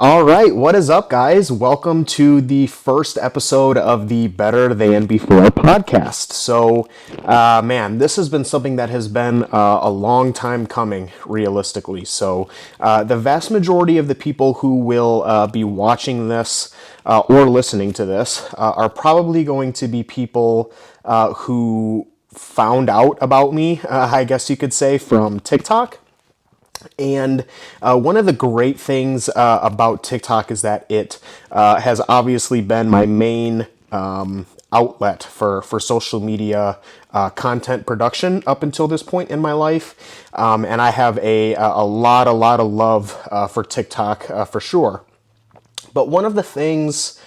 All right, what is up, guys? Welcome to the first episode of the Better Than Before podcast. Man, this has been something that has been a long time coming, realistically. The vast majority of the people who will be watching this or listening to this are probably going to be people who found out about me, I guess you could say, from TikTok. And one of the great things about TikTok is that it has obviously been my main outlet for social media content production up until this point in my life. And I have a lot of love for TikTok for sure. But one of the things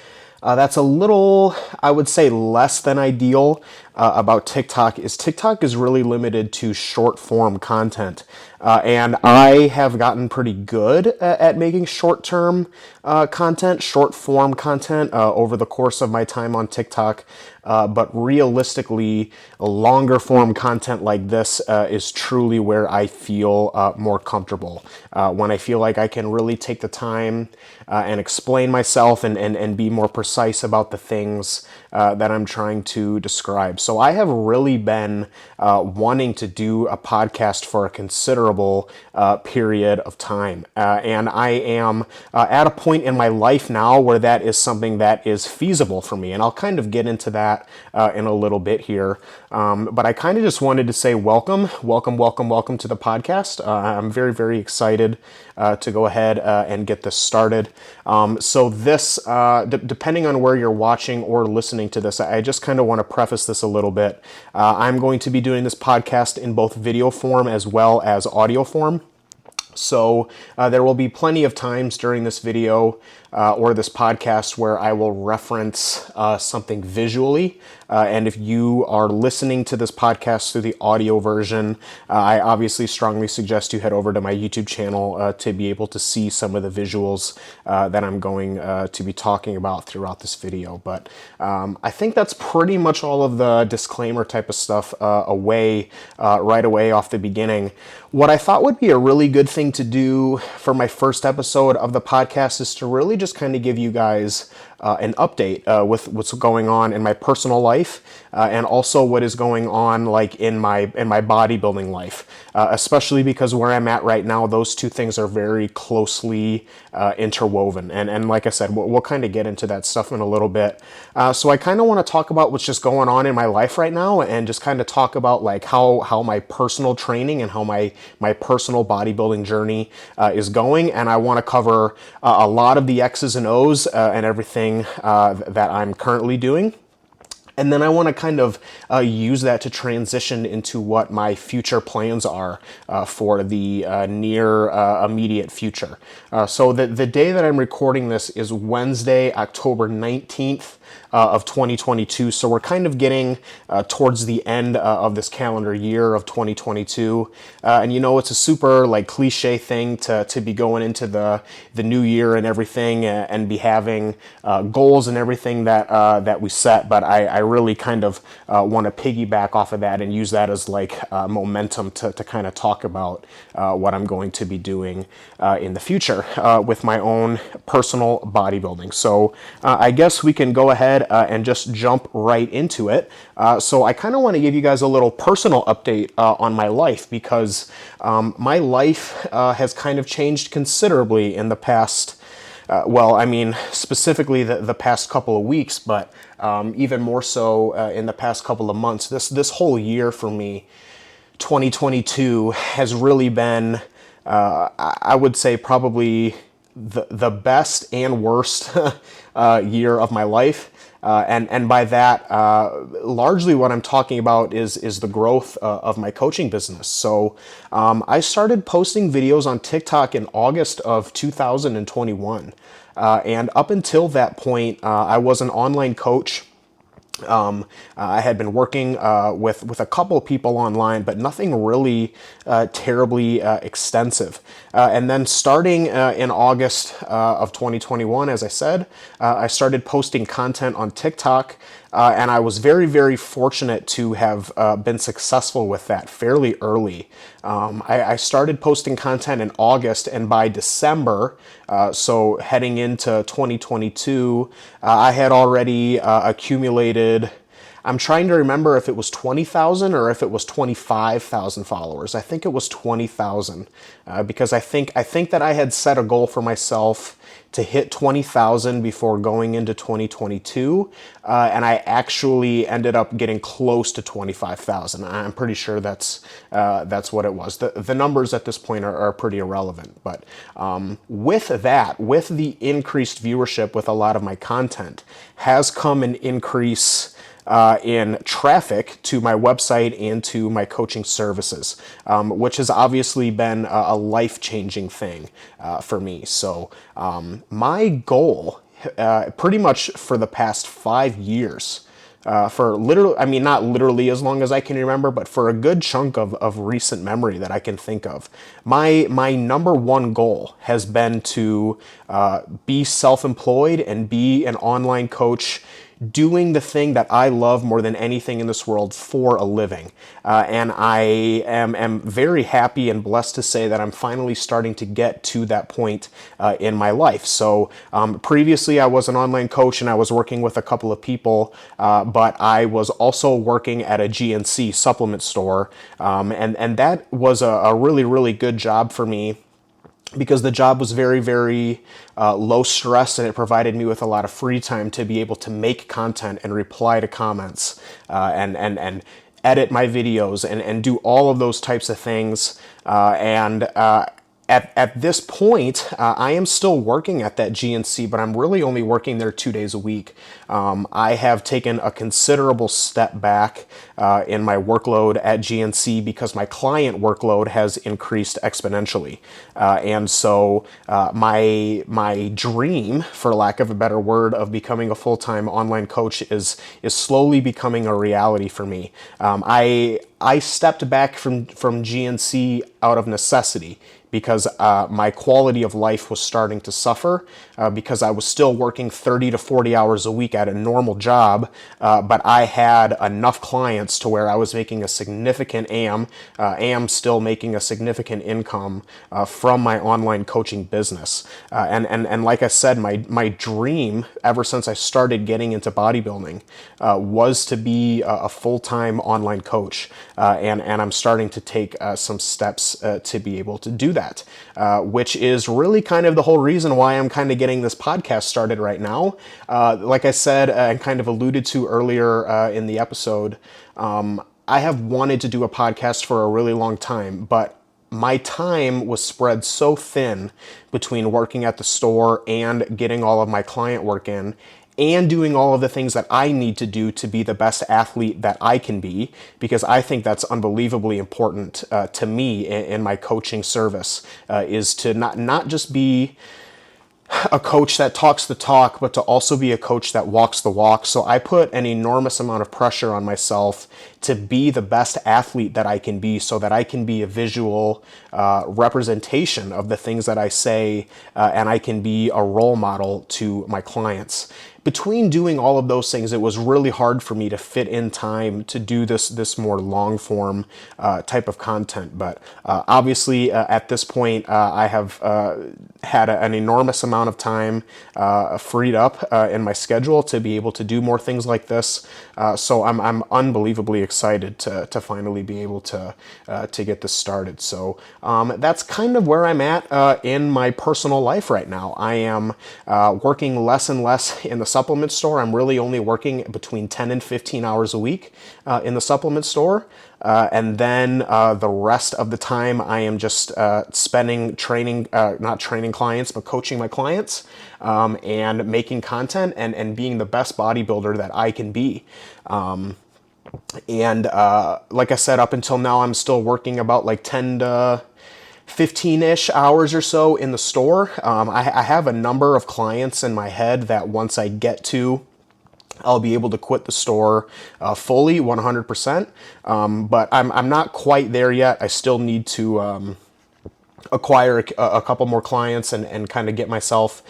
that's a little, I would say, less than ideal about TikTok is really limited to short form content. And I have gotten pretty good at making short form content over the course of my time on TikTok. But realistically, longer form content like this is truly where I feel more comfortable. When I feel like I can really take the time and explain myself and be more precise about the things that I'm trying to describe. So I have really been wanting to do a podcast for a considerable period of time. And I am at a point in my life now where that is something that is feasible for me. And I'll kind of get into that in a little bit here. But I kind of just wanted to say welcome to the podcast. I'm very, very excited to go ahead and get this started. Depending on where you're watching or listening to this, I just kind of want to preface this a little bit. I'm going to be doing this podcast in both video form as well as audio form. So there will be plenty of times during this video or this podcast where I will reference something visually. And if you are listening to this podcast through the audio version, I obviously strongly suggest you head over to my YouTube channel to be able to see some of the visuals that I'm going to be talking about throughout this video. But I think that's pretty much all of the disclaimer type of stuff right away off the beginning. What I thought would be a really good thing to do for my first episode of the podcast is to really just kind of give you guys an update with what's going on in my personal life and also what is going on like in my bodybuilding life, especially because where I'm at right now, those two things are very closely interwoven. And like I said, we'll kind of get into that stuff in a little bit. So I kind of want to talk about what's just going on in my life right now and just kind of talk about like how my personal training and how my personal bodybuilding journey is going. And I want to cover a lot of the X's and O's and everything that I'm currently doing. And then I want to kind of use that to transition into what my future plans are for the near immediate future. So the day that I'm recording this is Wednesday, October 19th. Of 2022. So we're kind of getting towards the end of this calendar year of 2022. And you know, it's a super like cliche thing to be going into the new year and everything and be having goals and everything that we set. But I really kind of want to piggyback off of that and use that as like momentum to kind of talk about what I'm going to be doing in the future with my own personal bodybuilding. So I guess we can go ahead and just jump right into it. So I kind of want to give you guys a little personal update on my life because my life has kind of changed considerably in the past, specifically the past couple of weeks, but even more so in the past couple of months. This whole year for me, 2022, has really been, I would say, probably the best and worst year of my life. And by that, largely what I'm talking about is the growth of my coaching business. So I started posting videos on TikTok in August of 2021. And up until that point, I was an online coach. I had been working with a couple of people online, but nothing really terribly extensive. And then starting in August of 2021, as I said, I started posting content on TikTok. and I was very, very fortunate to have been successful with that fairly early. I started posting content in August, and by December, so heading into 2022, I had already accumulated. I'm trying to remember if it was 20,000 or if it was 25,000 followers. I think it was 20,000 because I think that I had set a goal for myself to hit 20,000 before going into 2022, and I actually ended up getting close to 25,000. I'm pretty sure that's what it was. The numbers at this point are pretty irrelevant, but with the increased viewership with a lot of my content, has come an increase in traffic to my website and to my coaching services, which has obviously been a life-changing thing for me. So my goal, pretty much for the past 5 years, for literally, I mean, not literally as long as I can remember, but for a good chunk of recent memory that I can think of, my number one goal has been to be self-employed and be an online coach, doing the thing that I love more than anything in this world for a living. And I am very happy and blessed to say that I'm finally starting to get to that point in my life. So previously I was an online coach and I was working with a couple of people, but I was also working at a GNC supplement store. And that was a really, really good job for me, because the job was very, very low stress, and it provided me with a lot of free time to be able to make content and reply to comments and edit my videos and do all of those types of things. At this point, I am still working at that GNC, but I'm really only working there 2 days a week. I have taken a considerable step back in my workload at GNC because my client workload has increased exponentially. And so my dream, for lack of a better word, of becoming a full-time online coach is slowly becoming a reality for me. I stepped back from GNC out of necessity, because my quality of life was starting to suffer because I was still working 30 to 40 hours a week at a normal job, but I had enough clients to where I was making a significant am still making a significant income from my online coaching business. And like I said, my dream ever since I started getting into bodybuilding was to be a full-time online coach, and I'm starting to take some steps to be able to do that, which is really kind of the whole reason why I'm kind of getting this podcast started right now. Like I said and kind of alluded to earlier in the episode, I have wanted to do a podcast for a really long time, but my time was spread so thin between working at the store and getting all of my client work in, and doing all of the things that I need to do to be the best athlete that I can be, because I think that's unbelievably important to me in my coaching service, is to not just be a coach that talks the talk, but to also be a coach that walks the walk. So I put an enormous amount of pressure on myself to be the best athlete that I can be, so that I can be a visual representation of the things that I say, and I can be a role model to my clients. Between doing all of those things, it was really hard for me to fit in time to do this more long form type of content. But obviously, at this point, I have had an enormous amount of time freed up in my schedule to be able to do more things like this. So I'm unbelievably excited to finally be able to get this started. So that's kind of where I'm at in my personal life right now. I am working less and less in the supplement store. I'm really only working between 10 and 15 hours a week in the supplement store. And then the rest of the time I am just spending not training clients, but coaching my clients, and making content and being the best bodybuilder that I can be. And like I said, up until now, I'm still working about like 10 to 15-ish hours or so in the store. I have a number of clients in my head that once I get to, I'll be able to quit the store fully, 100%. But I'm not quite there yet. I still need to acquire a couple more clients and kind of get myself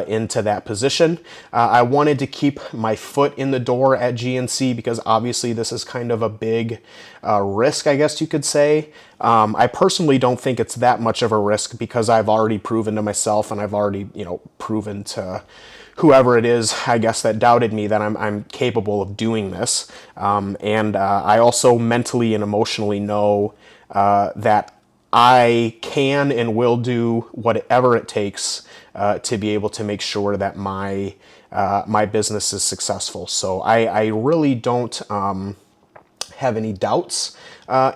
into that position. I wanted to keep my foot in the door at GNC because obviously this is kind of a big risk, I guess you could say. I personally don't think it's that much of a risk because I've already proven to myself and I've already, proven to whoever it is, I guess, that doubted me that I'm capable of doing this. And I also mentally and emotionally know that I can and will do whatever it takes to be able to make sure that my my business is successful. So I really don't have any doubts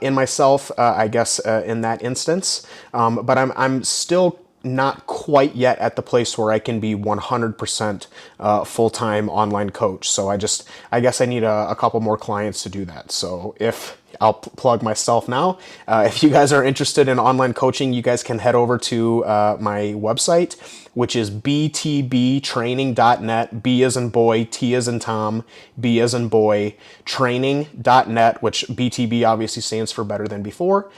in myself, I guess, in that instance. But I'm still not quite yet at the place where I can be 100% full-time online coach. So I guess I need a couple more clients to do that. So if I'll plug myself now. If you guys are interested in online coaching, you guys can head over to my website, which is btbtraining.net, B as in boy, T as in Tom, B as in boy, training.net, which BTB obviously stands for better than before.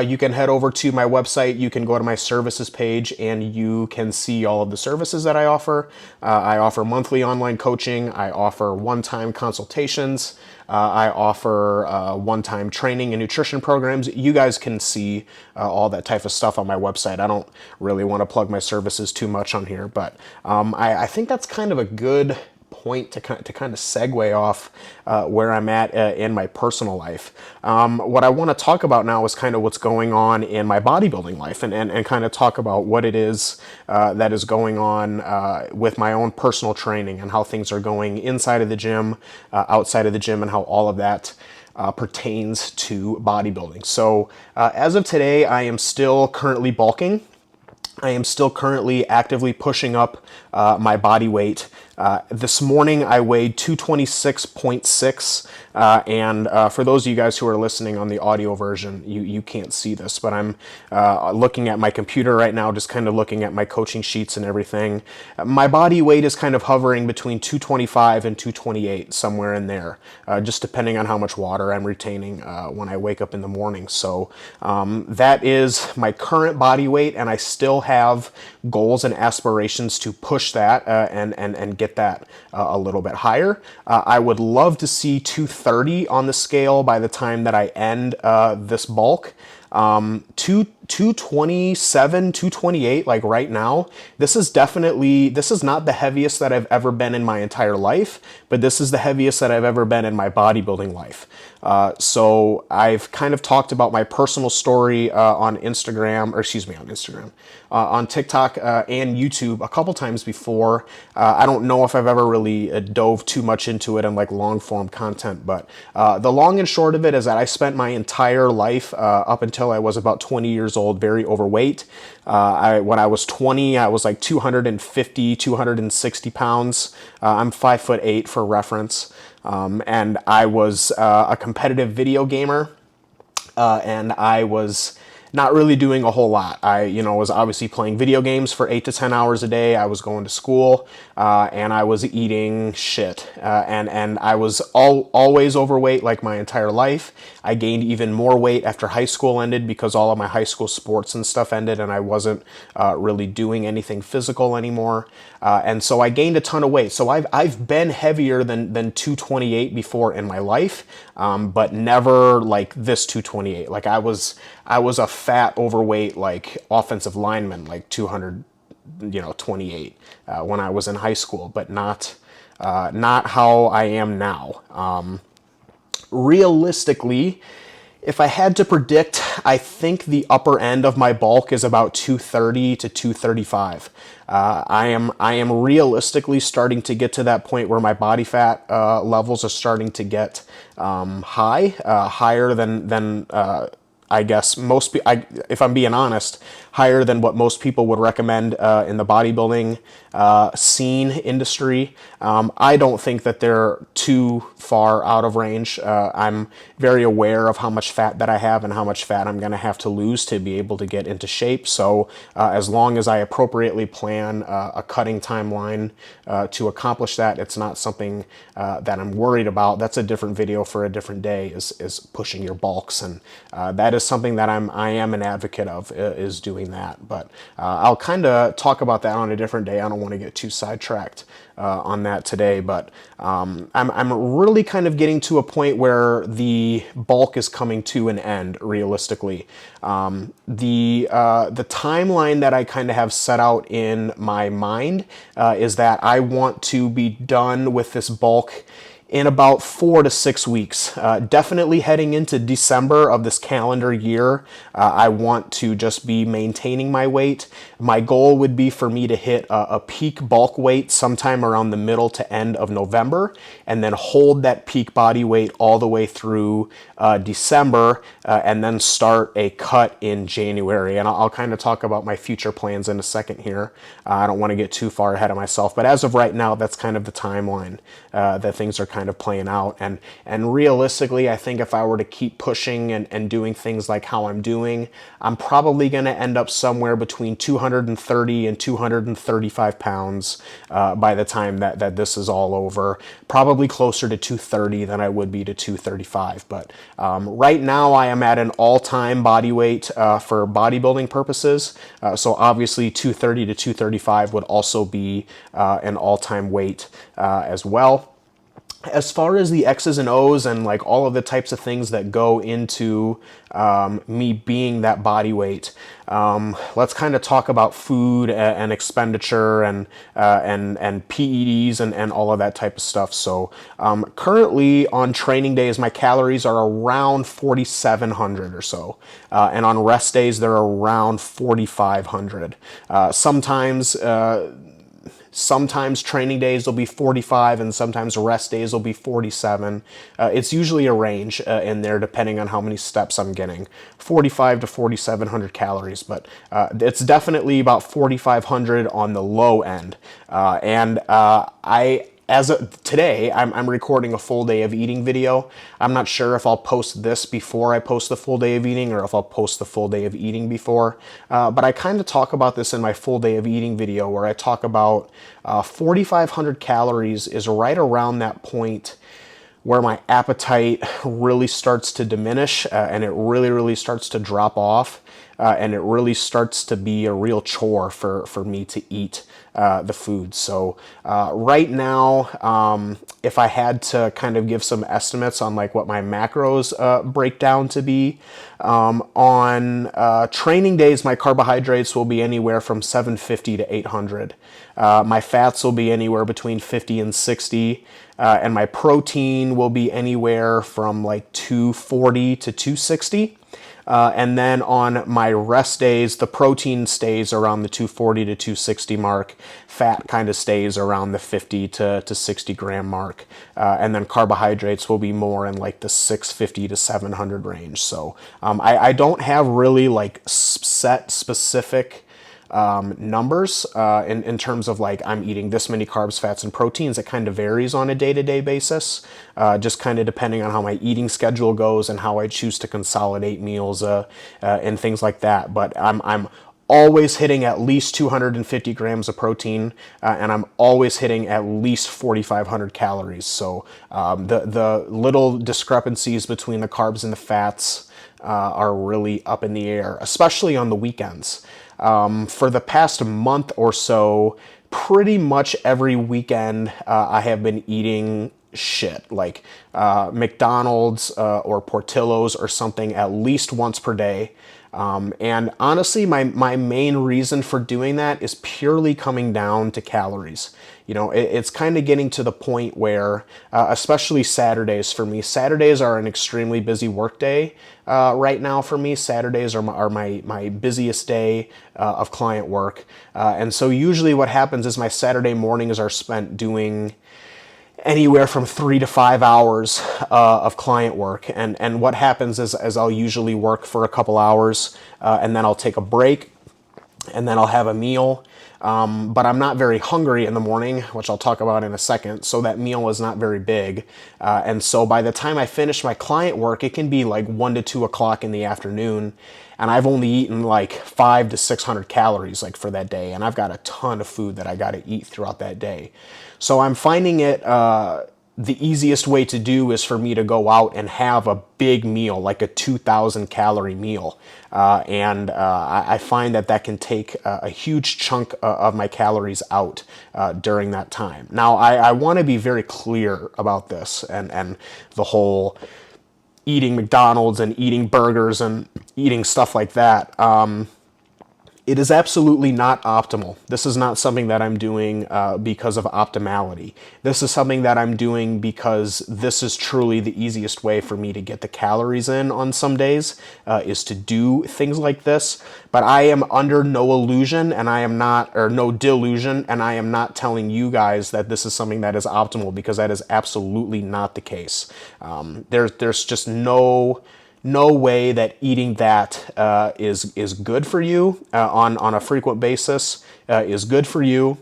You can head over to my website. You can go to my services page and you can see all of the services that I offer. I offer monthly online coaching. I offer one-time consultations. I offer one-time training and nutrition programs. You guys can see all that type of stuff on my website. I don't really want to plug my services too much on here, but I think that's kind of a good point to kind of segue off where I'm at in my personal life. What I want to talk about now is kind of what's going on in my bodybuilding life and kind of talk about what it is that is going on with my own personal training and how things are going inside of the gym, outside of the gym, and how all of that pertains to bodybuilding. So as of today, I am still currently bulking. I am still currently actively pushing up my body weight. This morning I weighed 226.6, and for those of you guys who are listening on the audio version, you can't see this, but I'm looking at my computer right now, just kind of looking at my coaching sheets and everything. My body weight is kind of hovering between 225 and 228, somewhere in there, just depending on how much water I'm retaining when I wake up in the morning. So that is my current body weight, and I still have goals and aspirations to push that and get that a little bit higher. I would love to see 230 on the scale by the time that I end this bulk. 227, 228, like right now, this is not the heaviest that I've ever been in my entire life, but this is the heaviest that I've ever been in my bodybuilding life. So I've kind of talked about my personal story on TikTok and YouTube a couple times before. I don't know if I've ever really dove too much into it in like long form content, but the long and short of it is that I spent my entire life up until I was about 20 years old, very overweight. When I was 20, I was like 250, 260 pounds. I'm 5'8" for reference. And I was a competitive video gamer, and I was not really doing a whole lot. I, was obviously playing video games for 8 to 10 hours a day. I was going to school, and I was eating shit. And I was always overweight like my entire life. I gained even more weight after high school ended because all of my high school sports and stuff ended and I wasn't really doing anything physical anymore. And so I gained a ton of weight. So I've been heavier than 228 before in my life, but never like this 228. Like I was a fat, overweight, like offensive lineman, like 228 when I was in high school, but not how I am now. Realistically, if I had to predict, I think the upper end of my bulk is about 230 to 235. I am realistically starting to get to that point where my body fat levels are starting to get higher than I guess if I'm being honest, higher than what most people would recommend in the bodybuilding scene industry. I don't think that they're too far out of range. I'm very aware of how much fat that I have and how much fat I'm going to have to lose to be able to get into shape. So as long as I appropriately plan a cutting timeline to accomplish that, it's not something that I'm worried about. That's a different video for a different day, is pushing your bulks. And that is something that I am an advocate of, is doing that. But I'll kind of talk about that on a different day. I don't want to get too sidetracked on that today, but I'm really kind of getting to a point where the bulk is coming to an end, realistically. The timeline that I kind of have set out in my mind is that I want to be done with this bulk in about 4 to 6 weeks. Definitely heading into December of this calendar year, I want to just be maintaining my weight. My goal would be for me to hit a peak bulk weight sometime around the middle to end of November, and then hold that peak body weight all the way through December, and then start a cut in January. And I'll kind of talk about my future plans in a second here. I don't want to get too far ahead of myself, but as of right now, that's kind of the timeline that things are kind of playing out. And realistically, I think if I were to keep pushing and doing things like how I'm doing, I'm probably going to end up somewhere between 230 and 235 pounds by the time that this is all over. Probably closer to 230 than I would be to 235. But right now I am at an all-time body weight for bodybuilding purposes. So obviously 230 to 235 would also be an all-time weight as well. As far as the X's and O's and like all of the types of things that go into me being that body weight, let's kind of talk about food and expenditure and PEDs and all of that type of stuff. So currently on training days, my calories are around 4,700 or so, and on rest days they're around 4,500. Sometimes training days will be 45 and sometimes rest days will be 47. It's usually a range in there depending on how many steps I'm getting. 45 to 4,700 calories, but it's definitely about 4,500 on the low end. As of today, I'm recording a full day of eating video. I'm not sure if I'll post this before I post the full day of eating or if I'll post the full day of eating before. But I kind of talk about this in my full day of eating video where I talk about 4,500 calories is right around that point where my appetite really starts to diminish and it really starts to drop off. And it really starts to be a real chore for me to eat the food. So right now, if I had to kind of give some estimates on like what my macros break down to be, on training days, my carbohydrates will be anywhere from 750 to 800. My fats will be anywhere between 50 and 60. And my protein will be anywhere from like 240 to 260. And then on my rest days, the protein stays around the 240 to 260 mark. Fat kind of stays around the 50 to 60 gram mark. And then carbohydrates will be more in like the 650 to 700 range. So I don't have really like set specific numbers in terms of like I'm eating this many carbs, fats, and proteins. It kind of varies on a day-to-day basis, just kind of depending on how my eating schedule goes and how I choose to consolidate meals and things like that. But I'm always hitting at least 250 grams of protein, and I'm always hitting at least 4,500 calories. So the little discrepancies between the carbs and the fats are really up in the air, especially on the weekends. For the past month or so, pretty much every weekend, I have been eating shit like McDonald's or Portillo's or something at least once per day. And honestly, my main reason for doing that is purely coming down to calories. You know, it's kind of getting to the point where, especially Saturdays for me, Saturdays are an extremely busy work day right now for me. Saturdays are my busiest day of client work. And so usually what happens is my Saturday mornings are spent doing anywhere from 3 to 5 hours of client work. And what happens is I'll usually work for a couple hours and then I'll take a break and then I'll have a meal. But I'm not very hungry in the morning, which I'll talk about in a second, so that meal is not very big. And so by the time I finish my client work, it can be like 1 to 2 o'clock in the afternoon, and I've only eaten like 500 to 600 calories like for that day, and I've got a ton of food that I got to eat throughout that day. So I'm finding it the easiest way to do is for me to go out and have a big meal, like a 2,000 calorie meal. I find that that can take a huge chunk of my calories out during that time. Now, I want to be very clear about this and the whole eating McDonald's and eating burgers and eating stuff like that. It is absolutely not optimal. This is not something that I'm doing because of optimality. This is something that I'm doing because this is truly the easiest way for me to get the calories in on some days, is to do things like this. But I am under no illusion, and I am not, or no delusion, and I am not telling you guys that this is something that is optimal, because that is absolutely not the case. There's just no way that eating that is good for you on a frequent basis, is good for you,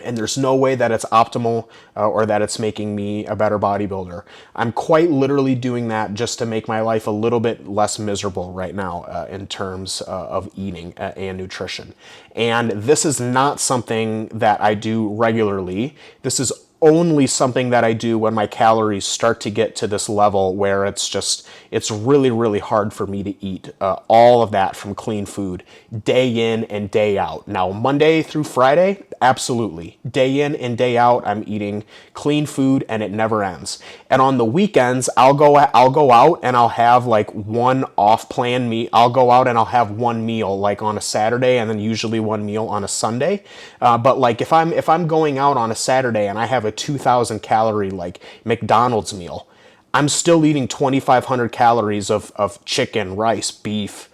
and there's no way that it's optimal or that it's making me a better bodybuilder. I'm quite literally doing that just to make my life a little bit less miserable right now in terms of eating and nutrition. And this is not something that I do regularly. This is only something that I do when my calories start to get to this level where it's really, really hard for me to eat all of that from clean food day in and day out. Now, Monday through Friday, absolutely. Day in and day out, I'm eating clean food, and it never ends. And on the weekends, I'll go out and I'll have like one off-plan meal. I'll go out and I'll have one meal like on a Saturday, and then usually one meal on a Sunday. But like if I'm going out on a Saturday and I have a 2,000 calorie like McDonald's meal, I'm still eating 2,500 calories of chicken, rice, beef,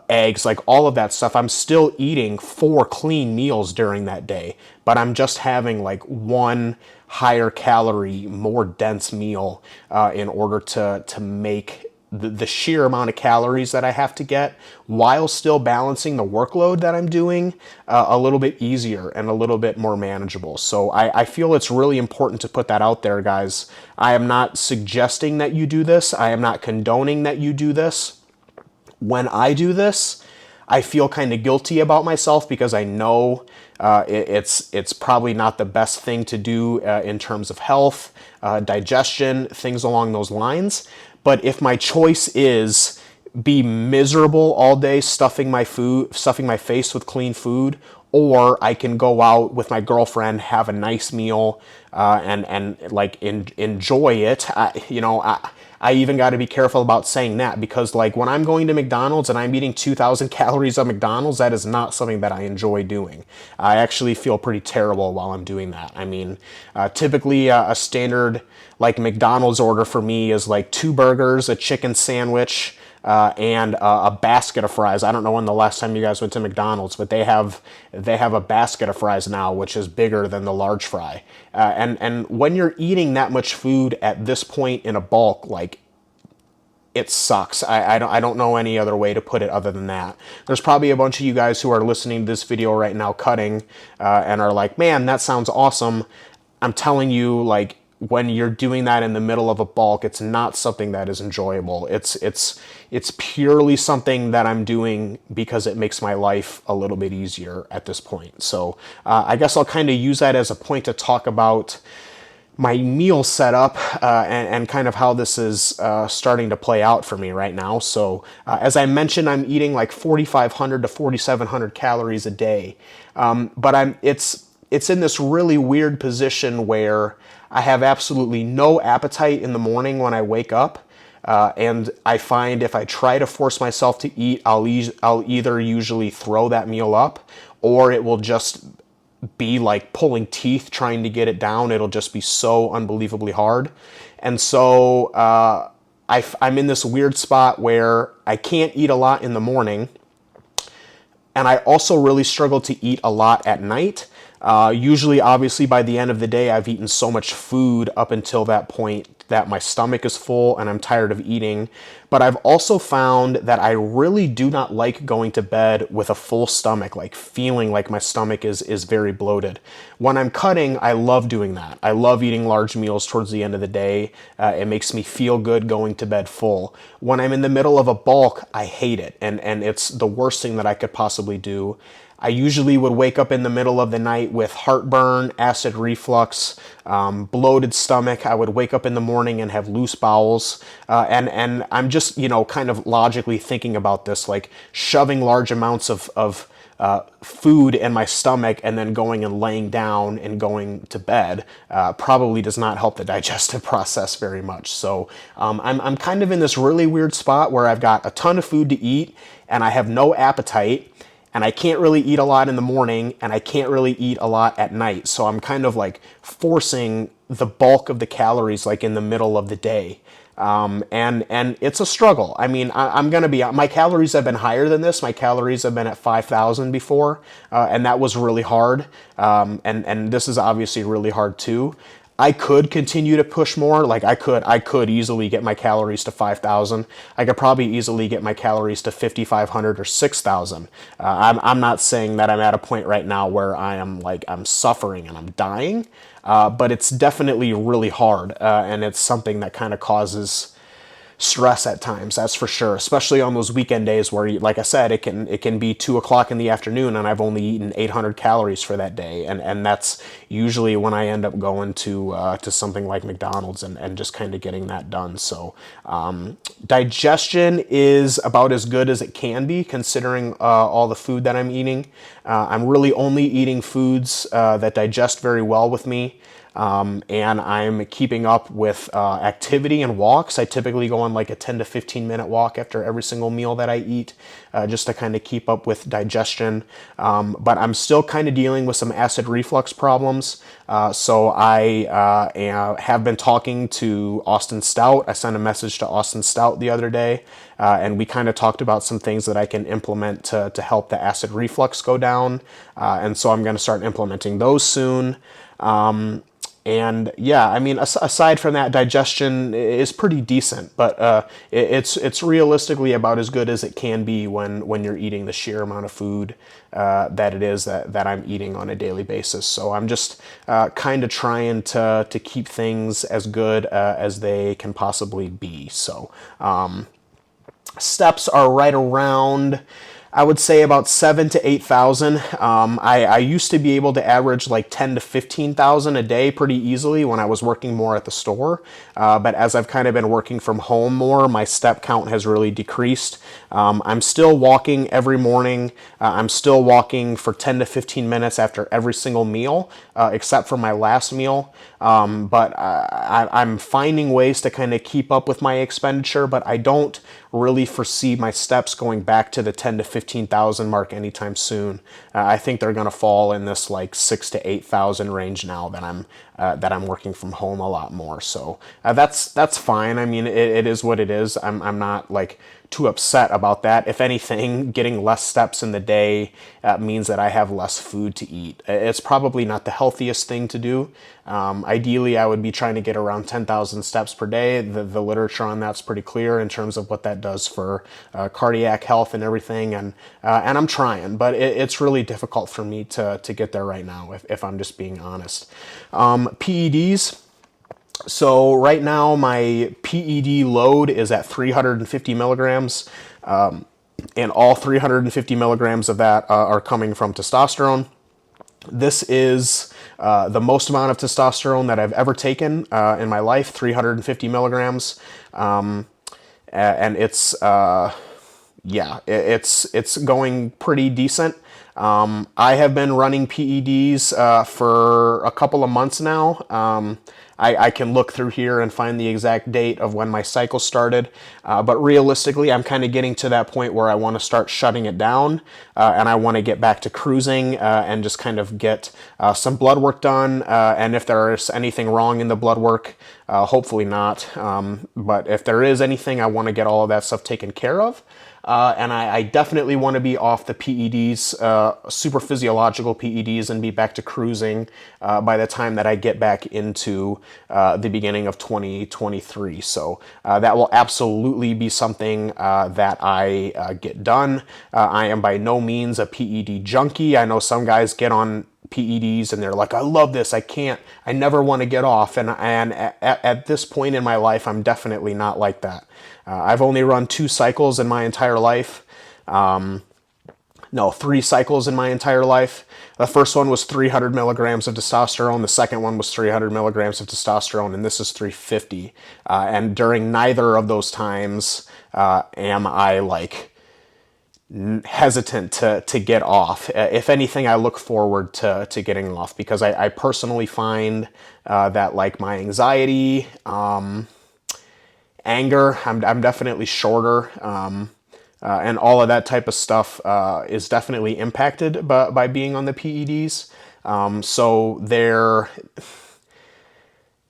eggs, like all of that stuff. I'm still eating 4 clean meals during that day, but I'm just having like one higher calorie, more dense meal in order to make the sheer amount of calories that I have to get, while still balancing the workload that I'm doing a little bit easier and a little bit more manageable. So I feel it's really important to put that out there, guys. I am not suggesting that you do this. I am not condoning that you do this. When I do this, I feel kind of guilty about myself, because I know it's probably not the best thing to do in terms of health, digestion, things along those lines. But if my choice is be miserable all day, stuffing my face with clean food, or I can go out with my girlfriend, have a nice meal, and like enjoy it. I even got to be careful about saying that, because like when I'm going to McDonald's and I'm eating 2,000 calories of McDonald's, that is not something that I enjoy doing. I actually feel pretty terrible while I'm doing that. I mean, typically a standard like McDonald's order for me is like 2 burgers, a chicken sandwich, and a basket of fries. I don't know when the last time you guys went to McDonald's, but they have a basket of fries now, which is bigger than the large fry. And when you're eating that much food at this point in a bulk, like, it sucks. I don't know any other way to put it other than that. There's probably a bunch of you guys who are listening to this video right now cutting and are like, man, that sounds awesome. I'm telling you, like, when you're doing that in the middle of a bulk, it's not something that is enjoyable. It's purely something that I'm doing because it makes my life a little bit easier at this point. So I guess I'll kind of use that as a point to talk about my meal setup and kind of how this is starting to play out for me right now. So as I mentioned, I'm eating like 4,500 to 4,700 calories a day, but it's in this really weird position where I have absolutely no appetite in the morning when I wake up, and I find if I try to force myself to eat, I'll either usually throw that meal up, or it will just be like pulling teeth trying to get it down. It'll just be so unbelievably hard. And so I'm in this weird spot where I can't eat a lot in the morning, and I also really struggle to eat a lot at night. Usually, obviously, by the end of the day, I've eaten so much food up until that point that my stomach is full and I'm tired of eating. But I've also found that I really do not like going to bed with a full stomach, like feeling like my stomach is very bloated. When I'm cutting, I love doing that. I love eating large meals towards the end of the day. It makes me feel good going to bed full. When I'm in the middle of a bulk, I hate it, and it's the worst thing that I could possibly do. I usually would wake up in the middle of the night with heartburn, acid reflux, bloated stomach. I would wake up in the morning and have loose bowels. And I'm just, kind of logically thinking about this, like shoving large amounts of food in my stomach and then going and laying down and going to bed probably does not help the digestive process very much. So I'm kind of in this really weird spot where I've got a ton of food to eat and I have no appetite. And I can't really eat a lot in the morning, and I can't really eat a lot at night. So I'm kind of like forcing the bulk of the calories like in the middle of the day. And it's a struggle. I mean, I'm going to be, my calories have been higher than this. My calories have been at 5,000 before, and that was really hard. And this is obviously really hard too. I could continue to push more. Like I could easily get my calories to 5,000. I could probably easily get my calories to 5,500 or 6,000. I'm not saying that I'm at a point right now where I'm suffering and I'm dying, but it's definitely really hard, and it's something that kind of causes stress at times, that's for sure, especially on those weekend days where, like I said, it can be 2 o'clock in the afternoon and I've only eaten 800 calories for that day, and that's usually when I end up going to something like McDonald's and just kind of getting that done. So digestion is about as good as it can be considering all the food that I'm eating. I'm really only eating foods that digest very well with me. And I'm keeping up with activity and walks. I typically go on like a 10 to 15 minute walk after every single meal that I eat, just to kind of keep up with digestion. But I'm still kind of dealing with some acid reflux problems. So I have been talking to Austin Stout. I sent a message to Austin Stout the other day, and we kind of talked about some things that I can implement to help the acid reflux go down. And so I'm going to start implementing those soon. And yeah, I mean, aside from that, digestion is pretty decent, but it's realistically about as good as it can be when you're eating the sheer amount of food that it is that I'm eating on a daily basis. So I'm just kind of trying to keep things as good as they can possibly be. So steps are right around, I would say, about 7,000 to 8,000. I used to be able to average like 10 to 15,000 a day pretty easily when I was working more at the store. But as I've kind of been working from home more, my step count has really decreased. I'm still walking every morning. I'm still walking for 10 to 15 minutes after every single meal, except for my last meal. But I'm finding ways to kind of keep up with my expenditure, but I don't really foresee my steps going back to the 10 to 15,000 mark anytime soon. I think they're going to fall in this like 6,000 to 8,000 range now that I'm working from home a lot more. So that's fine. I mean, it is what it is. I'm not like too upset about that. If anything, getting less steps in the day means that I have less food to eat. It's probably not the healthiest thing to do. Ideally, I would be trying to get around 10,000 steps per day. The literature on that's pretty clear in terms of what that does for cardiac health and everything. And I'm trying, but it's really difficult for me to get there right now, if I'm just being honest. PEDs. So right now my PED load is at 350 milligrams, and all 350 milligrams of that are coming from testosterone. This is the most amount of testosterone that I've ever taken in my life, 350 milligrams, and it's it's going pretty decent. I have been running PEDs for a couple of months now. I can look through here and find the exact date of when my cycle started, but realistically, I'm kind of getting to that point where I want to start shutting it down, and I want to get back to cruising and just kind of get some blood work done, and if there is anything wrong in the blood work, hopefully not, but if there is anything, I want to get all of that stuff taken care of. And I definitely want to be off the PEDs, super physiological PEDs, and be back to cruising by the time that I get back into the beginning of 2023. So that will absolutely be something that I get done. I am by no means a PED junkie. I know some guys get on PEDs and they're like, I love this, I never want to get off. And at this point in my life, I'm definitely not like that. I've only run 2 cycles in my entire life. No, 3 cycles in my entire life. The first one was 300 milligrams of testosterone. The second one was 300 milligrams of testosterone, and this is 350. And during neither of those times am I like hesitant to get off. If anything, I look forward to getting off, because I personally find that like my anxiety, anger, I'm definitely shorter, and all of that type of stuff is definitely impacted by being on the PEDs. So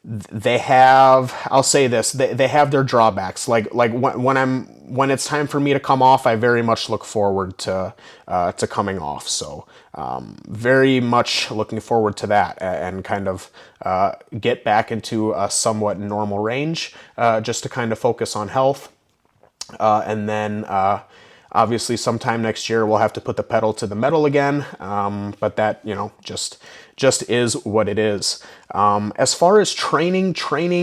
they have, I'll say this, they have their drawbacks. Like when it's time for me to come off, I very much look forward to coming off. So very much looking forward to that, and kind of get back into a somewhat normal range, just to kind of focus on health. And then obviously sometime next year we'll have to put the pedal to the metal again, but that, just is what it is. As far as training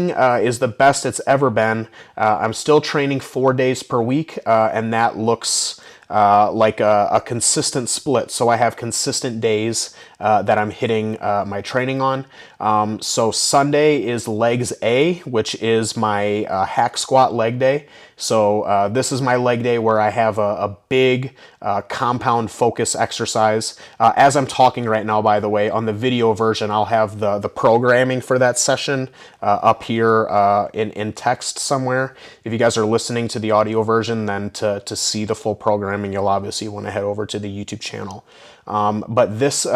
is the best it's ever been. I'm still training 4 days per week, and that looks like a consistent split. So I have consistent days that I'm hitting my training on. So Sunday is legs A, which is my hack squat leg day. So this is my leg day where I have a big compound focus exercise. As I'm talking right now, by the way, on the video version, I'll have the programming for that session up here in text somewhere. If you guys are listening to the audio version, then to see the full programming, you'll obviously want to head over to the YouTube channel. But this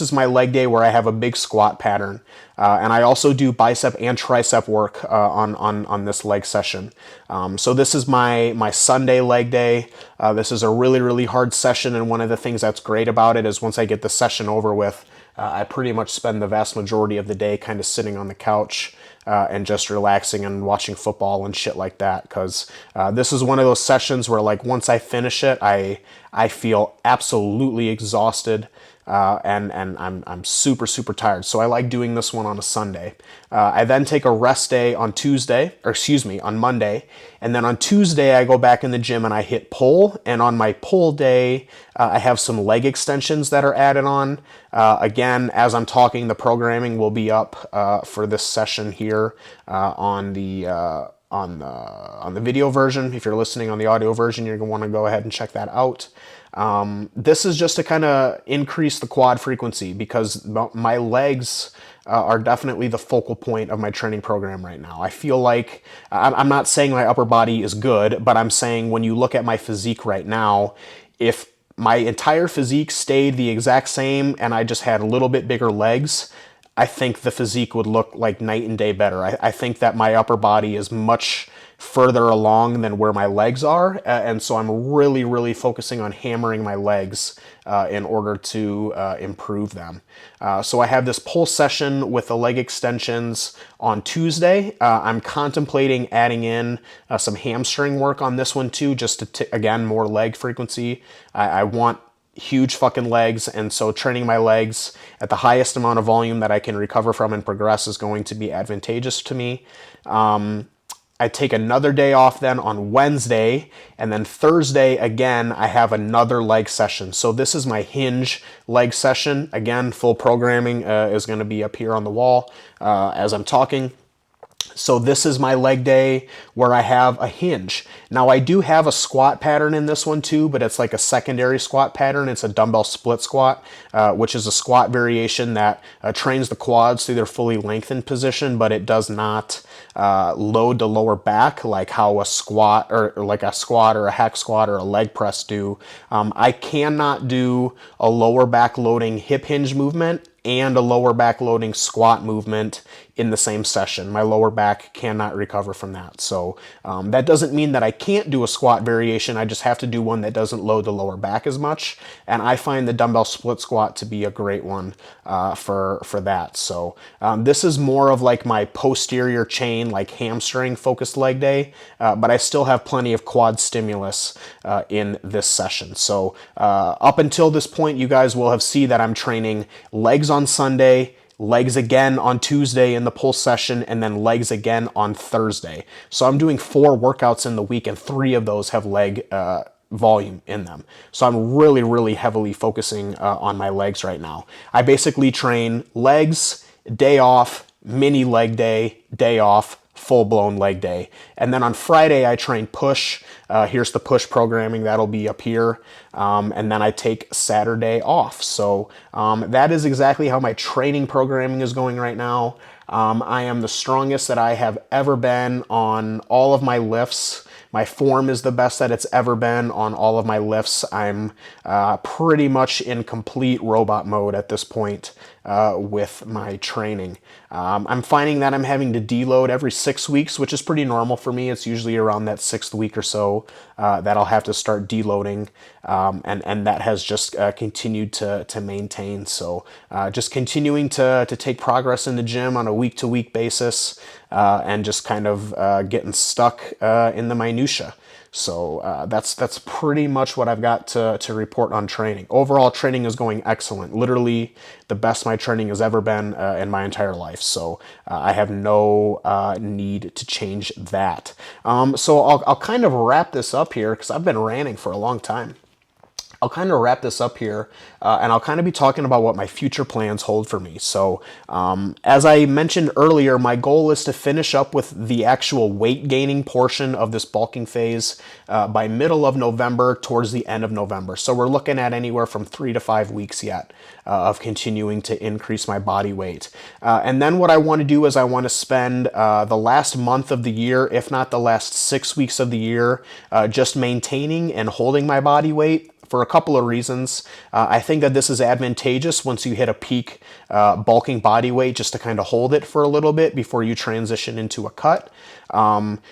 is my leg day where I have a big squat pattern. And I also do bicep and tricep work on this leg session. So this is my Sunday leg day. This is a really, really hard session, and one of the things that's great about it is once I get the session over with, I pretty much spend the vast majority of the day kind of sitting on the couch and just relaxing and watching football and shit like that, because this is one of those sessions where, like, once I finish it, I feel absolutely exhausted. And I'm super, super tired. So I like doing this one on a Sunday. I then take a rest day on on Monday. And then on Tuesday, I go back in the gym and I hit pull. And on my pull day, I have some leg extensions that are added on. Again, as I'm talking, the programming will be up for this session here on the video version. If you're listening on the audio version, you're going to want to go ahead and check that out. This is just to kind of increase the quad frequency, because my legs are definitely the focal point of my training program right now. I feel like, I'm not saying my upper body is good, but I'm saying when you look at my physique right now, if my entire physique stayed the exact same and I just had a little bit bigger legs, I think the physique would look like night and day better. I think that my upper body is much further along than where my legs are, and so I'm really, really focusing on hammering my legs in order to improve them. So I have this pull session with the leg extensions on Tuesday. I'm contemplating adding in some hamstring work on this one too, just to, again, more leg frequency. I want huge fucking legs, and so training my legs at the highest amount of volume that I can recover from and progress is going to be advantageous to me. I take another day off then on Wednesday, and then Thursday, again, I have another leg session. So this is my hinge leg session. Again, full programming is going to be up here on the wall as I'm talking. So this is my leg day where I have a hinge. Now I do have a squat pattern in this one too, but it's like a secondary squat pattern. It's a dumbbell split squat, which is a squat variation that trains the quads through their fully lengthened position, but it does not load the lower back like how a squat or like a squat or a hack squat or a leg press do. I cannot do a lower back loading hip hinge movement and a lower back loading squat movement in the same session. My lower back cannot recover from that. So that doesn't mean that I can't do a squat variation. I just have to do one that doesn't load the lower back as much. And I find the dumbbell split squat to be a great one for that. So this is more of like my posterior chain, like hamstring focused leg day, but I still have plenty of quad stimulus in this session. So up until this point, you guys will have seen that I'm training legs on Sunday, legs again on Tuesday in the pull session, and then legs again on Thursday. So I'm doing 4 workouts in the week, and 3 of those have leg volume in them. So I'm really, really heavily focusing on my legs right now. I basically train legs, day off, mini leg day, day off, full-blown leg day. And then on Friday, I train push. Here's the push programming. That'll be up here. And then I take Saturday off. So that is exactly how my training programming is going right now. I am the strongest that I have ever been on all of my lifts. My form is the best that it's ever been on all of my lifts. I'm pretty much in complete robot mode at this point with my training. I'm finding that I'm having to deload every 6 weeks, which is pretty normal for me. It's usually around that 6th week or so that I'll have to start deloading, and that has just continued to maintain. So just continuing to take progress in the gym on a week-to-week basis, and just kind of getting stuck in the minutia. So that's pretty much what I've got to report on training. Overall, training is going excellent. Literally the best my training has ever been in my entire life. So I have no need to change that. So I'll kind of wrap this up here because I've been ranting for a long time. I'll kind of wrap this up here, and I'll kind of be talking about what my future plans hold for me. So as I mentioned earlier, my goal is to finish up with the actual weight gaining portion of this bulking phase by middle of November towards the end of November. So we're looking at anywhere from 3 to 5 weeks yet of continuing to increase my body weight. And then what I want to do is I want to spend the last month of the year, if not the last 6 weeks of the year, just maintaining and holding my body weight. For a couple of reasons. I think that this is advantageous once you hit a peak bulking body weight, just to kind of hold it for a little bit before you transition into a cut.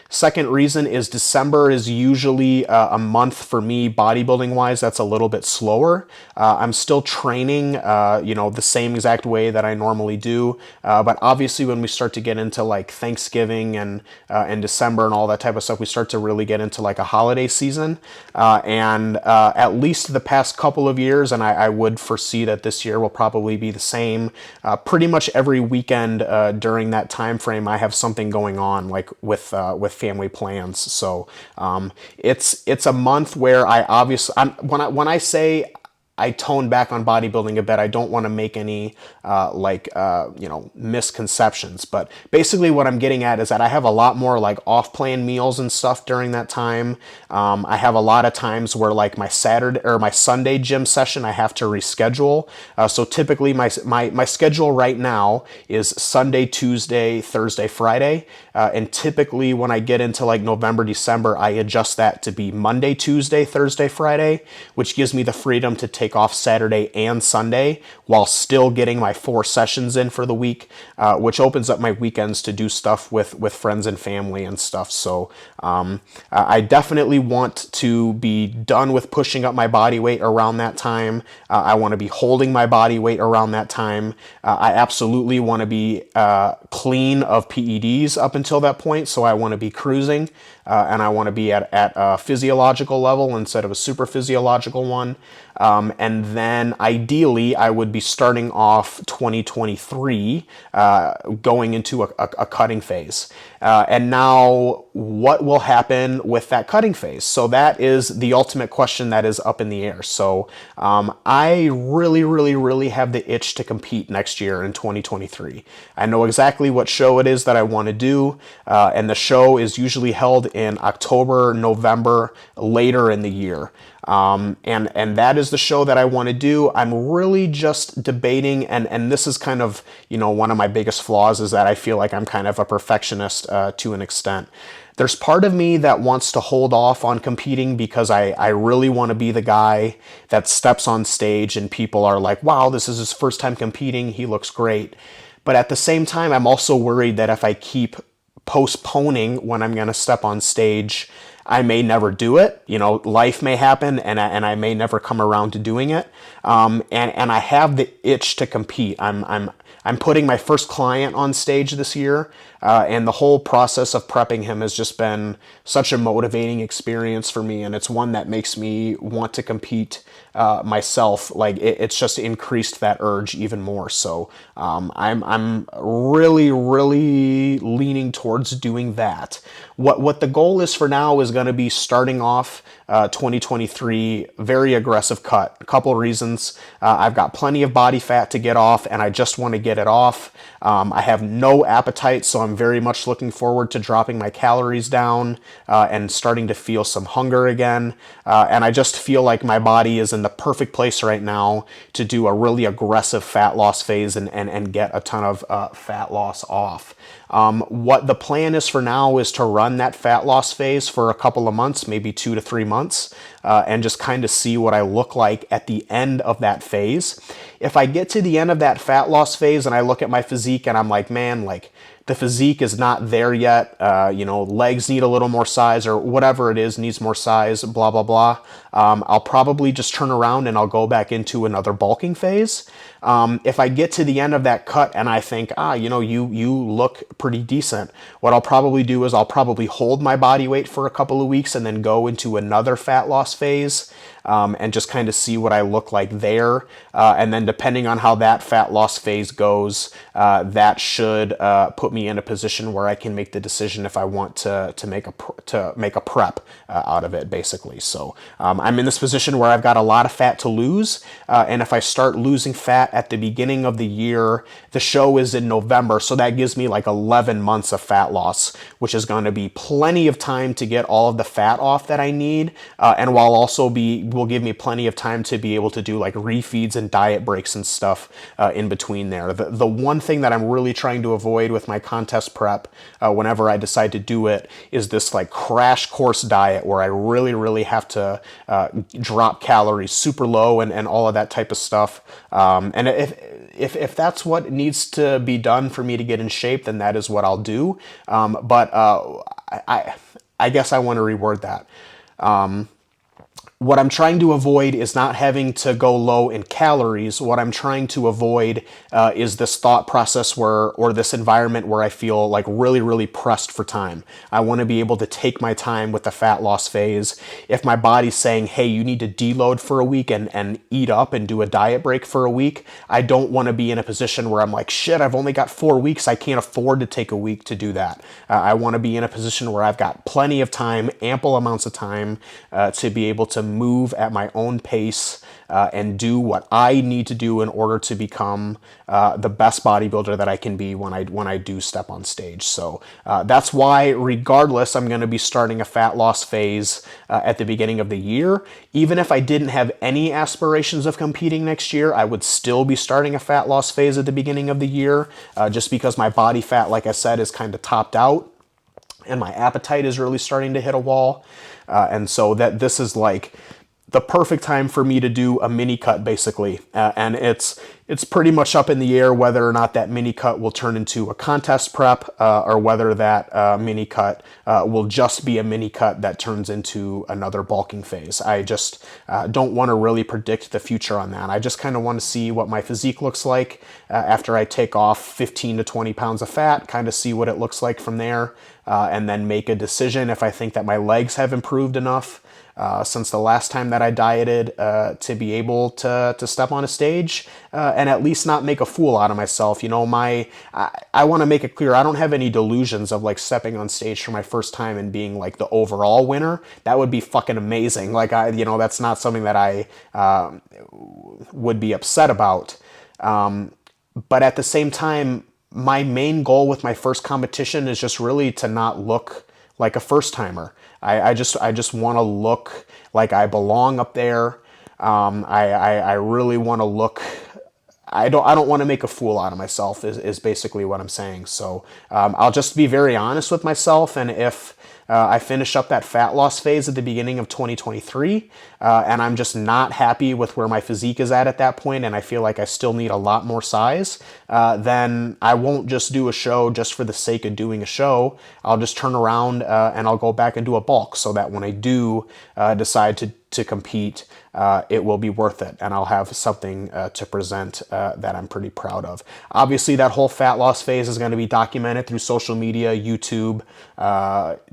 Second reason is December is usually a month for me bodybuilding wise that's a little bit slower. I'm still training the same exact way that I normally do, but obviously when we start to get into like Thanksgiving and December and all that type of stuff, we start to really get into like a holiday season, and at least the past couple of years, and I would foresee that this year will probably be the same, pretty much every weekend during that time frame I have something going on, like with family plans. So it's a month where I obviously, when I say I tone back on bodybuilding a bit, I don't want to make any misconceptions, but basically what I'm getting at is that I have a lot more like off-plan meals and stuff during that time. I have a lot of times where like my Saturday or my Sunday gym session I have to reschedule. So typically my schedule right now is Sunday, Tuesday, Thursday, Friday, and typically when I get into like November, December, I adjust that to be Monday, Tuesday, Thursday, Friday, which gives me the freedom to take off Saturday and Sunday while still getting my 4 sessions in for the week, which opens up my weekends to do stuff with friends and family and stuff. So I definitely want to be done with pushing up my body weight around that time. I want to be holding my body weight around that time. I absolutely want to be clean of PEDs up until that point. So I want to be cruising, and I want to be at a physiological level instead of a super physiological one. And then ideally I would be starting off 2023 going into a cutting phase. And now what will happen with that cutting phase? So that is the ultimate question that is up in the air. So I really have the itch to compete next year in 2023. I know exactly what show it is that I want to do, and the show is usually held in October, November, later in the year. And that is the show that I want to do. I'm really just debating, and this is kind of, one of my biggest flaws is that I feel like I'm kind of a perfectionist to an extent. There's part of me that wants to hold off on competing because I really want to be the guy that steps on stage and people are like, wow, this is his first time competing. He looks great. But at the same time, I'm also worried that if I keep postponing when I'm going to step on stage, I may never do it. You know, life may happen and I may never come around to doing it. And I have the itch to compete. I'm putting my first client on stage this year, and the whole process of prepping him has just been such a motivating experience for me, and it's one that makes me want to compete myself. Like it's just increased that urge even more. So I'm really leaning towards doing that. What the goal is for now is going to be starting off 2023 very aggressive cut. A couple reasons. I've got plenty of body fat to get off, and I just want to get it off. I have no appetite, so I'm very much looking forward to dropping my calories down and starting to feel some hunger again. And I just feel like my body is in the perfect place right now to do a really aggressive fat loss phase and get a ton of fat loss off. What the plan is for now is to run that fat loss phase for a couple of months, maybe 2 to 3 months, and just kind of see what I look like at the end of that phase. If I get to the end of that fat loss phase and I look at my physique and I'm like, man, like the physique is not there yet, legs need a little more size or whatever it is, needs more size, blah, blah, blah. I'll probably just turn around and I'll go back into another bulking phase. If I get to the end of that cut and I think, you look pretty decent, what I'll probably do is I'll probably hold my body weight for a couple of weeks and then go into another fat loss phase. And just kind of see what I look like there. And then depending on how that fat loss phase goes, that should put me in a position where I can make the decision if I want to make a prep out of it, basically. So I'm in this position where I've got a lot of fat to lose. And if I start losing fat at the beginning of the year, the show is in November. So that gives me like 11 months of fat loss, which is going to be plenty of time to get all of the fat off that I need. And while also will give me plenty of time to be able to do like refeeds and diet breaks and stuff in between there. The one thing that I'm really trying to avoid with my contest prep whenever I decide to do it is this like crash course diet where I really have to drop calories super low and all of that type of stuff. And if that's what needs to be done for me to get in shape, then that is what I'll do. But I guess I want to reword that. What I'm trying to avoid is not having to go low in calories. What I'm trying to avoid is this thought process or this environment where I feel like really pressed for time. I want to be able to take my time with the fat loss phase. If my body's saying, hey, you need to deload for a week and eat up and do a diet break for a week, I don't want to be in a position where I'm like, shit, I've only got 4 weeks. I can't afford to take a week to do that. I want to be in a position where I've got plenty of time, ample amounts of time to be able to move at my own pace and do what I need to do in order to become the best bodybuilder that I can be when I do step on stage. So that's why, regardless, I'm going to be starting a fat loss phase at the beginning of the year. Even if I didn't have any aspirations of competing next year, I would still be starting a fat loss phase at the beginning of the year, just because my body fat, like I said, is kind of topped out and my appetite is really starting to hit a wall. And so that this is like the perfect time for me to do a mini cut, basically. And it's pretty much up in the air whether or not that mini cut will turn into a contest prep or whether that mini cut will just be a mini cut that turns into another bulking phase. I just don't want to really predict the future on that. I just kind of want to see what my physique looks like after I take off 15 to 20 pounds of fat, kind of see what it looks like from there, and then make a decision if I think that my legs have improved enough since the last time that I dieted to be able to step on a stage and at least not make a fool out of myself. You know, I want to make it clear, I don't have any delusions of like stepping on stage for my first time and being like the overall winner. That would be fucking amazing. Like that's not something that I would be upset about. But at the same time, my main goal with my first competition is just really to not look like a first timer. I just want to look like I belong up there. I really want to look. I don't want to make a fool out of myself is basically what I'm saying. So I'll just be very honest with myself, and if I finish up that fat loss phase at the beginning of 2023, and I'm just not happy with where my physique is at that point, and I feel like I still need a lot more size, then I won't just do a show just for the sake of doing a show. I'll just turn around and I'll go back and do a bulk, so that when I do decide to compete, it will be worth it, and I'll have something to present that I'm pretty proud of. Obviously, that whole fat loss phase is going to be documented through social media, YouTube,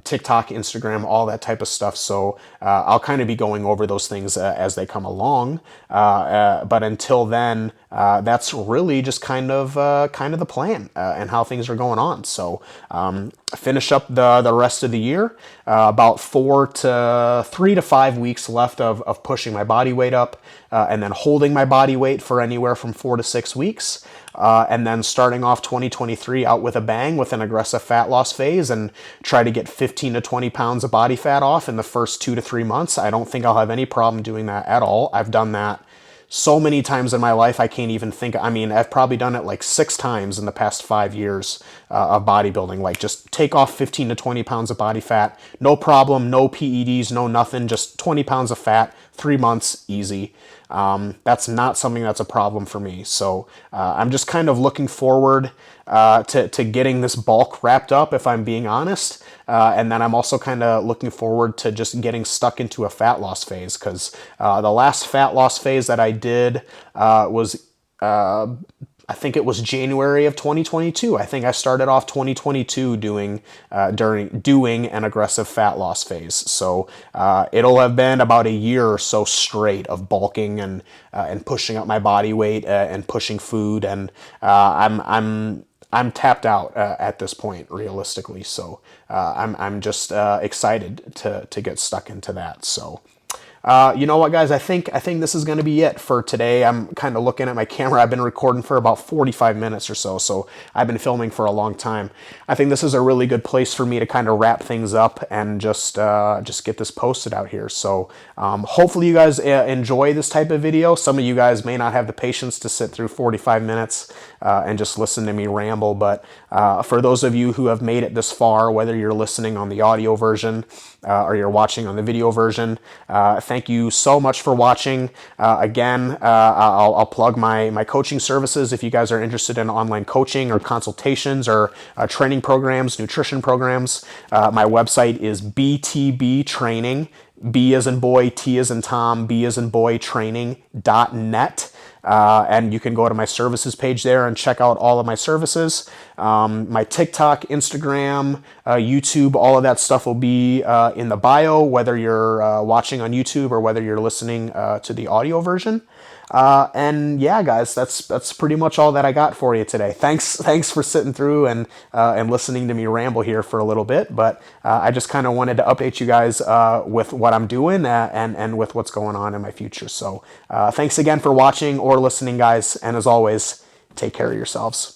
TikTok, Instagram, all that type of stuff. So I'll kind of be going over those things as they come along. But until then, that's really just kind of the plan and how things are going on. So finish up the rest of the year. About 3 to 5 weeks left of pushing my body weight up, and then holding my body weight for anywhere from 4 to 6 weeks. And then starting off 2023 out with a bang with an aggressive fat loss phase, and try to get 15 to 20 pounds of body fat off in the first 2 to 3 months. I don't think I'll have any problem doing that at all. I've done that so many times in my life, I can't even think. I mean, I've probably done it like 6 times in the past 5 years of bodybuilding. Like, just take off 15 to 20 pounds of body fat. No problem, no PEDs, no nothing, just 20 pounds of fat, 3 months, easy. That's not something that's a problem for me. So I'm just kind of looking forward to getting this bulk wrapped up, if I'm being honest. And then I'm also kind of looking forward to just getting stuck into a fat loss phase, because the last fat loss phase that I did was, I think it was January of 2022. I think I started off 2022 doing an aggressive fat loss phase. So it'll have been about a year or so straight of bulking and pushing up my body weight and pushing food, and I'm tapped out at this point, realistically. So I'm just excited to get stuck into that. So you know what, guys? I think this is going to be it for today. I'm kind of looking at my camera. I've been recording for about 45 minutes or so, so I've been filming for a long time. I think this is a really good place for me to kind of wrap things up and just get this posted out here. So hopefully you guys enjoy this type of video. Some of you guys may not have the patience to sit through 45 minutes and just listen to me ramble, but for those of you who have made it this far, whether you're listening on the audio version or you're watching on the video version, thank you so much for watching. Again, I'll plug my coaching services if you guys are interested in online coaching or consultations or training programs, nutrition programs. My website is BTB Training, B as in boy, T as in Tom, B as in boy, training.net. And you can go to my services page there and check out all of my services. My TikTok, Instagram, YouTube, all of that stuff will be in the bio, whether you're watching on YouTube or whether you're listening to the audio version. And yeah, guys, that's pretty much all that I got for you today. Thanks for sitting through and listening to me ramble here for a little bit. But I just kind of wanted to update you guys with what I'm doing and with what's going on in my future. So thanks again for watching or listening, guys. And as always, take care of yourselves.